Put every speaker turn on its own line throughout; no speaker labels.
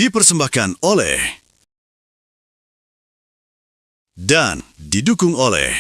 Dipersembahkan oleh dan didukung oleh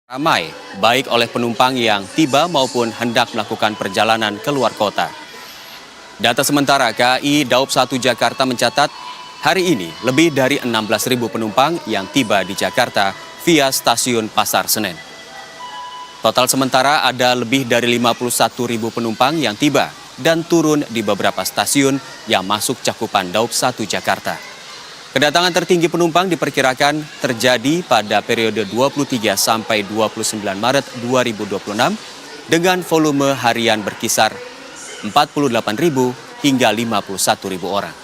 ramai, baik oleh penumpang yang tiba maupun hendak melakukan perjalanan keluar kota. Data sementara KAI Daob 1 Jakarta mencatat hari ini lebih dari 16.000 penumpang yang tiba di Jakarta via stasiun Pasar Senen. Total sementara ada lebih dari 51.000 penumpang yang tiba dan turun di beberapa stasiun yang masuk cakupan Daob 1 Jakarta. Kedatangan tertinggi penumpang diperkirakan terjadi pada periode 23 sampai 29 Maret 2026 dengan volume harian berkisar 48.000 hingga 51.000 orang.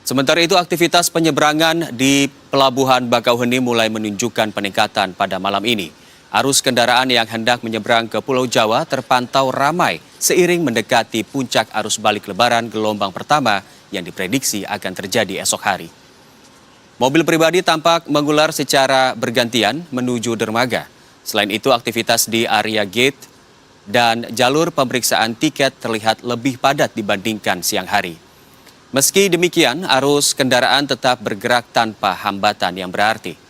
Sementara itu aktivitas penyeberangan di Pelabuhan Bakauheni mulai menunjukkan peningkatan pada malam ini. Arus kendaraan yang hendak menyeberang ke Pulau Jawa terpantau ramai seiring mendekati puncak arus balik lebaran gelombang pertama yang diprediksi akan terjadi esok hari. Mobil pribadi tampak mengular secara bergantian menuju dermaga. Selain itu aktivitas di area gate dan jalur pemeriksaan tiket terlihat lebih padat dibandingkan siang hari. Meski demikian, arus kendaraan tetap bergerak tanpa hambatan yang berarti.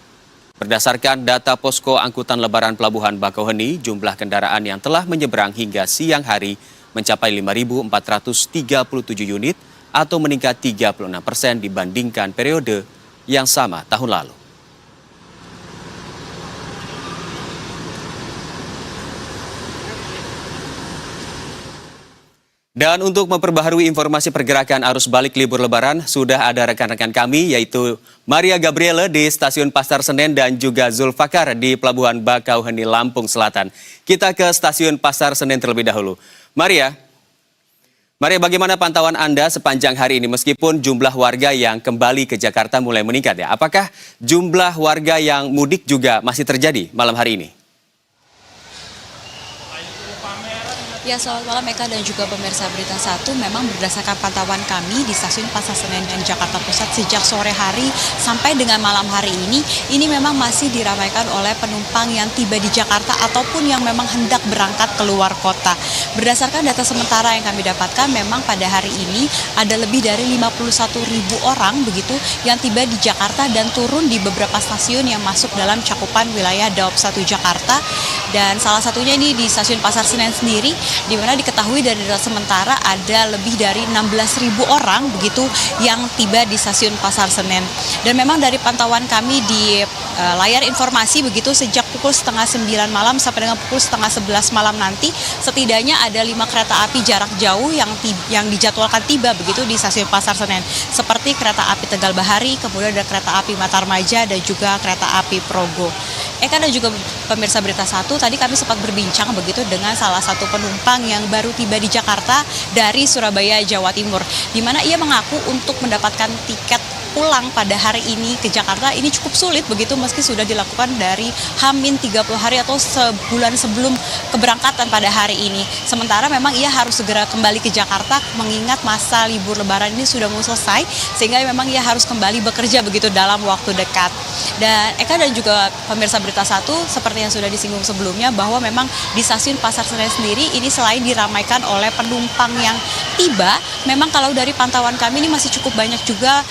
Berdasarkan data posko angkutan lebaran Pelabuhan Bakauheni, jumlah kendaraan yang telah menyeberang hingga siang hari mencapai 5.437 unit atau meningkat 36% dibandingkan periode yang sama tahun lalu. Dan untuk memperbaharui informasi pergerakan arus balik libur lebaran, sudah ada rekan-rekan kami yaitu Maria Gabriela di Stasiun Pasar Senen dan juga Zulfakar di Pelabuhan Bakauheni, Lampung Selatan. Kita ke Stasiun Pasar Senen terlebih dahulu. Maria, bagaimana pantauan Anda sepanjang hari ini meskipun jumlah warga yang kembali ke Jakarta mulai meningkat ya? Apakah jumlah warga yang mudik juga masih terjadi malam hari ini?
Ya, selamat malam Eka dan juga pemirsa Berita 1. Memang berdasarkan pantauan kami di Stasiun Pasar Senen dan Jakarta Pusat sejak sore hari sampai dengan malam hari ini memang masih diramaikan oleh penumpang yang tiba di Jakarta ataupun yang memang hendak berangkat keluar kota. Berdasarkan data sementara yang kami dapatkan, memang pada hari ini ada lebih dari 51.000 orang begitu yang tiba di Jakarta dan turun di beberapa stasiun yang masuk dalam cakupan wilayah Daob 1 Jakarta. Dan salah satunya ini di Stasiun Pasar Senen sendiri, di mana diketahui dari data sementara ada lebih dari 16.000 orang begitu yang tiba di Stasiun Pasar Senen. Dan memang dari pantauan kami di layar informasi begitu sejak pukul 8:30 malam sampai dengan pukul 10:30 malam nanti setidaknya ada 5 kereta api jarak jauh yang dijadwalkan tiba begitu di Stasiun Pasar Senen. Seperti kereta api Tegal Bahari, kemudian ada kereta api Matarmaja dan juga kereta api Progo. Eka dan juga pemirsa Berita 1, tadi kami sempat berbincang begitu dengan salah satu penumpang yang baru tiba di Jakarta dari Surabaya, Jawa Timur, di mana ia mengaku untuk mendapatkan tiket pulang pada hari ini ke Jakarta ini cukup sulit begitu meski sudah dilakukan dari H-30 hari atau sebulan sebelum keberangkatan pada hari ini. Sementara memang ia harus segera kembali ke Jakarta mengingat masa libur lebaran ini sudah mau selesai sehingga memang ia harus kembali bekerja begitu dalam waktu dekat. Dan Eka dan juga pemirsa Berita 1 seperti yang sudah disinggung sebelumnya bahwa memang di Stasiun Pasar Senen sendiri ini selain diramaikan oleh penumpang yang tiba, memang kalau dari pantauan kami ini masih cukup banyak juga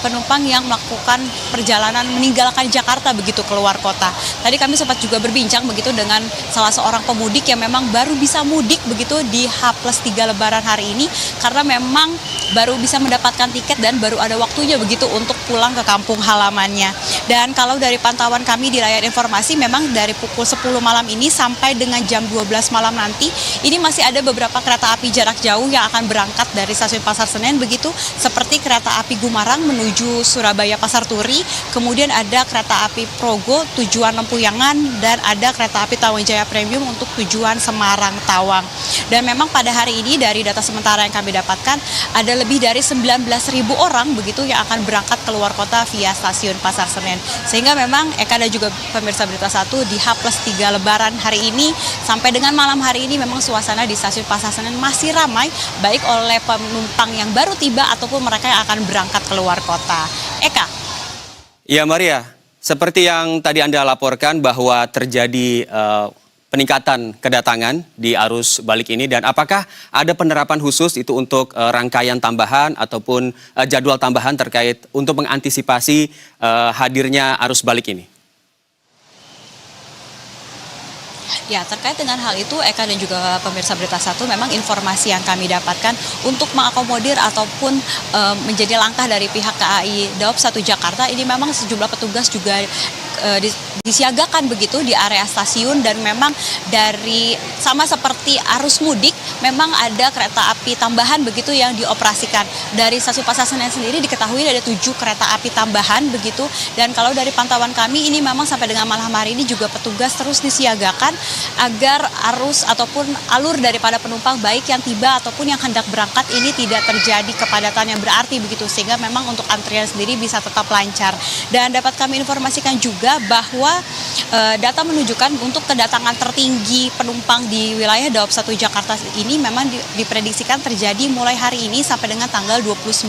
penumpang yang melakukan perjalanan meninggalkan Jakarta begitu keluar kota. Tadi kami sempat juga berbincang begitu dengan salah seorang pemudik yang memang baru bisa mudik begitu di H+3 Lebaran hari ini karena memang baru bisa mendapatkan tiket dan baru ada waktunya begitu untuk pulang ke kampung halamannya. Dan kalau dari pantauan kami di layar informasi memang dari pukul 10 malam ini sampai dengan jam 12 malam nanti ini masih ada beberapa kereta api jarak jauh yang akan berangkat dari Stasiun Pasar Senen begitu seperti kereta api Gumarang menuju menuju Surabaya Pasar Turi, kemudian ada kereta api Progo tujuan Lempuyangan, dan ada kereta api Tawangjaya Premium untuk tujuan Semarang Tawang. Dan memang pada hari ini dari data sementara yang kami dapatkan ada lebih dari 19.000 orang begitu yang akan berangkat keluar kota via stasiun Pasar Senen. Sehingga memang Eka dan juga pemirsa Berita 1 di H+3 Lebaran hari ini sampai dengan malam hari ini memang suasana di stasiun Pasar Senen masih ramai baik oleh penumpang yang baru tiba ataupun mereka yang akan berangkat keluar kota. Eka.
Ya Maria, seperti yang tadi Anda laporkan bahwa terjadi peningkatan kedatangan di arus balik ini, dan apakah ada penerapan khusus itu untuk rangkaian tambahan ataupun jadwal tambahan terkait untuk mengantisipasi hadirnya arus balik ini?
Ya, terkait dengan hal itu, Eka dan juga pemirsa Berita 1, memang informasi yang kami dapatkan untuk mengakomodir ataupun menjadi langkah dari pihak KAI Daob 1 Jakarta, ini memang sejumlah petugas juga disiagakan begitu di area stasiun, dan memang dari sama seperti arus mudik, memang ada kereta api tambahan begitu yang dioperasikan. Dari stasiun Pasar Senen sendiri diketahui ada 7 kereta api tambahan begitu, dan kalau dari pantauan kami ini memang sampai dengan malam hari ini juga petugas terus disiagakan agar arus ataupun alur daripada penumpang baik yang tiba ataupun yang hendak berangkat ini tidak terjadi kepadatan yang berarti begitu, sehingga memang untuk antrian sendiri bisa tetap lancar. Dan dapat kami informasikan juga bahwa data menunjukkan untuk kedatangan tertinggi penumpang di wilayah Daob 1 Jakarta ini memang diprediksikan terjadi mulai hari ini sampai dengan tanggal 29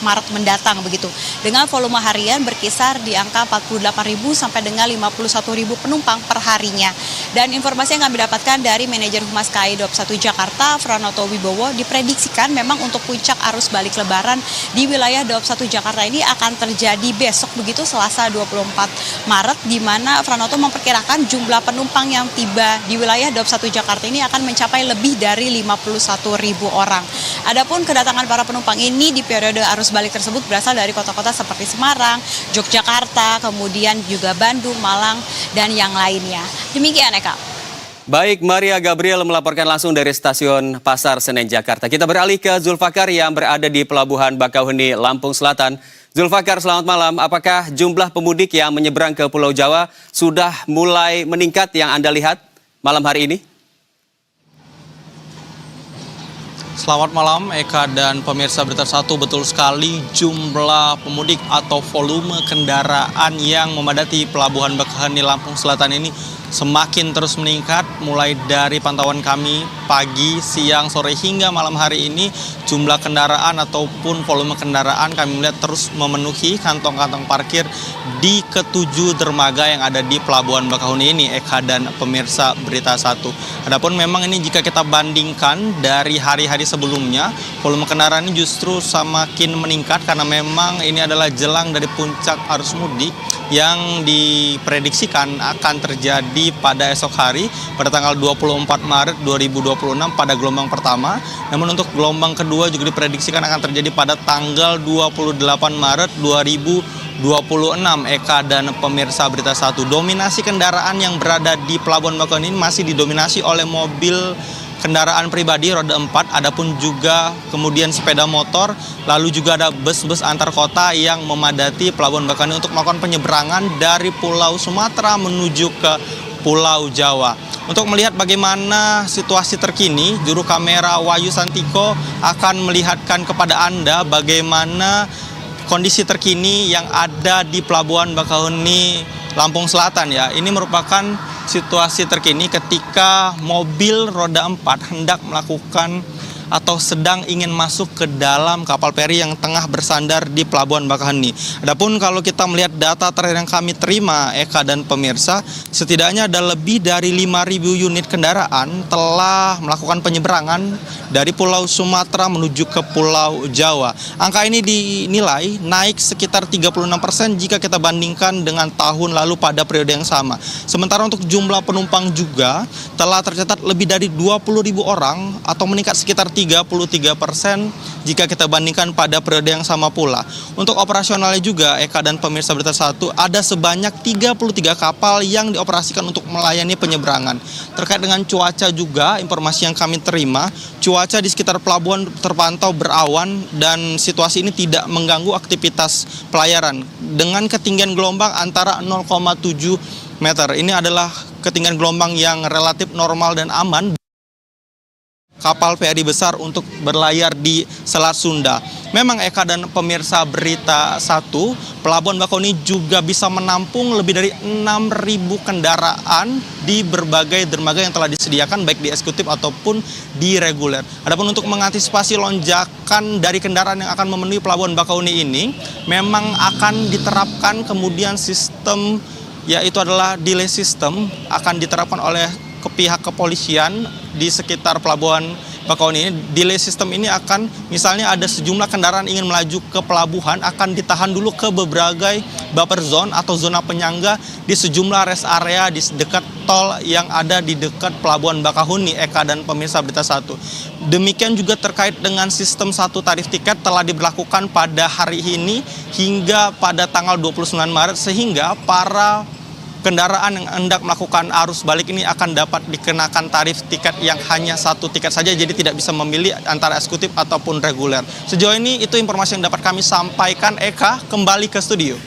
Maret mendatang begitu, dengan volume harian berkisar di angka 48.000 sampai dengan 51.000 penumpang per harinya. Dan informasi yang kami dapatkan dari manajer Humas KAI Daob 1 Jakarta, Franoto Wibowo, diprediksikan memang untuk puncak arus balik Lebaran di wilayah Daob 1 Jakarta ini akan terjadi besok begitu, Selasa 24 Maret, di mana Franoto memperkirakan jumlah penumpang yang tiba di wilayah Daob 1 Jakarta ini akan mencapai lebih dari 51.000 orang. Adapun kedatangan para penumpang ini di periode arus balik tersebut berasal dari kota-kota seperti Semarang, Yogyakarta, kemudian juga Bandung, Malang, dan yang lainnya. Demikian, Eka.
Baik, Maria Gabriel melaporkan langsung dari stasiun Pasar Senen, Jakarta. Kita beralih ke Zulfakar yang berada di Pelabuhan Bakauheni, Lampung Selatan. Zulfakar, selamat malam. Apakah jumlah pemudik yang menyeberang ke Pulau Jawa sudah mulai meningkat yang Anda lihat malam hari ini?
Selamat malam Eka dan pemirsa Berita 1, betul sekali jumlah pemudik atau volume kendaraan yang memadati Pelabuhan Bakauheni Lampung Selatan ini semakin terus meningkat. Mulai dari pantauan kami pagi, siang, sore hingga malam hari ini, jumlah kendaraan ataupun volume kendaraan kami melihat terus memenuhi kantong-kantong parkir di ketujuh dermaga yang ada di Pelabuhan Bakauheni ini, Eka dan pemirsa Berita 1. Adapun memang ini jika kita bandingkan dari hari-hari sebelumnya, volume kendaraan ini justru semakin meningkat karena memang ini adalah jelang dari puncak arus mudik yang diprediksikan akan terjadi pada esok hari pada tanggal 24 Maret 2026 pada gelombang pertama. Namun untuk gelombang kedua juga diprediksikan akan terjadi pada tanggal 28 Maret 2026, Eka dan pemirsa Berita 1. Dominasi kendaraan yang berada di Pelabuhan Bakauheni ini masih didominasi oleh mobil kendaraan pribadi roda 4, adapun juga kemudian sepeda motor, lalu juga ada bus-bus antar kota yang memadati Pelabuhan Bakauheni untuk melakukan penyeberangan dari Pulau Sumatera menuju ke Pulau Jawa. Untuk melihat bagaimana situasi terkini, juru kamera Wahyu Santiko akan melihatkan kepada Anda bagaimana kondisi terkini yang ada di Pelabuhan Bakauheni Lampung Selatan ya. Ini merupakan situasi terkini ketika mobil roda 4 hendak melakukan atau sedang ingin masuk ke dalam kapal feri yang tengah bersandar di Pelabuhan Bakauheni. Adapun kalau kita melihat data terakhir yang kami terima, Eka dan pemirsa, setidaknya ada lebih dari 5.000 unit kendaraan telah melakukan penyeberangan dari Pulau Sumatera menuju ke Pulau Jawa. Angka ini dinilai naik sekitar 36% jika kita bandingkan dengan tahun lalu pada periode yang sama. Sementara untuk jumlah penumpang juga telah tercatat lebih dari 20.000 orang atau meningkat sekitar 33% jika kita bandingkan pada periode yang sama pula. Untuk operasionalnya juga, Eka dan pemirsa Berita Satu, ada sebanyak 33 kapal yang dioperasikan untuk melayani penyeberangan. Terkait dengan cuaca juga, informasi yang kami terima, cuaca di sekitar pelabuhan terpantau berawan dan situasi ini tidak mengganggu aktivitas pelayaran. Dengan ketinggian gelombang antara 0,7 meter. Ini adalah ketinggian gelombang yang relatif normal dan aman kapal PAD besar untuk berlayar di Selat Sunda. Memang Eka dan pemirsa Berita Satu, Pelabuhan Bakauheni juga bisa menampung lebih dari 6.000 kendaraan di berbagai dermaga yang telah disediakan baik di eksekutif ataupun di reguler. Adapun untuk mengantisipasi lonjakan dari kendaraan yang akan memenuhi Pelabuhan Bakauheni ini, memang akan diterapkan kemudian sistem, yaitu adalah delay system, akan diterapkan oleh pihak kepolisian di sekitar Pelabuhan Bakauheni. Delay system ini akan, misalnya ada sejumlah kendaraan ingin melaju ke pelabuhan, akan ditahan dulu ke beberapa buffer zone atau zona penyangga di sejumlah rest area di dekat tol yang ada di dekat Pelabuhan Bakauheni, Eka dan pemirsa Berita Satu. Demikian juga terkait dengan sistem satu tarif tiket telah diberlakukan pada hari ini hingga pada tanggal 29 Maret, sehingga para kendaraan yang hendak melakukan arus balik ini akan dapat dikenakan tarif tiket yang hanya satu tiket saja, jadi tidak bisa memilih antara eksekutif ataupun reguler. Sejauh ini itu informasi yang dapat kami sampaikan. Eka, kembali ke studio.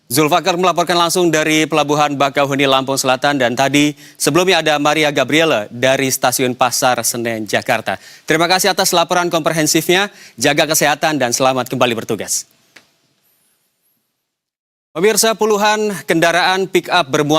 Zulfakar melaporkan langsung dari Pelabuhan Bakauheni, Lampung Selatan, dan tadi sebelumnya ada Maria Gabriela dari Stasiun Pasar Senen, Jakarta. Terima kasih atas laporan komprehensifnya, jaga kesehatan dan selamat kembali bertugas. Pemirsa, puluhan kendaraan pick-up bermuatan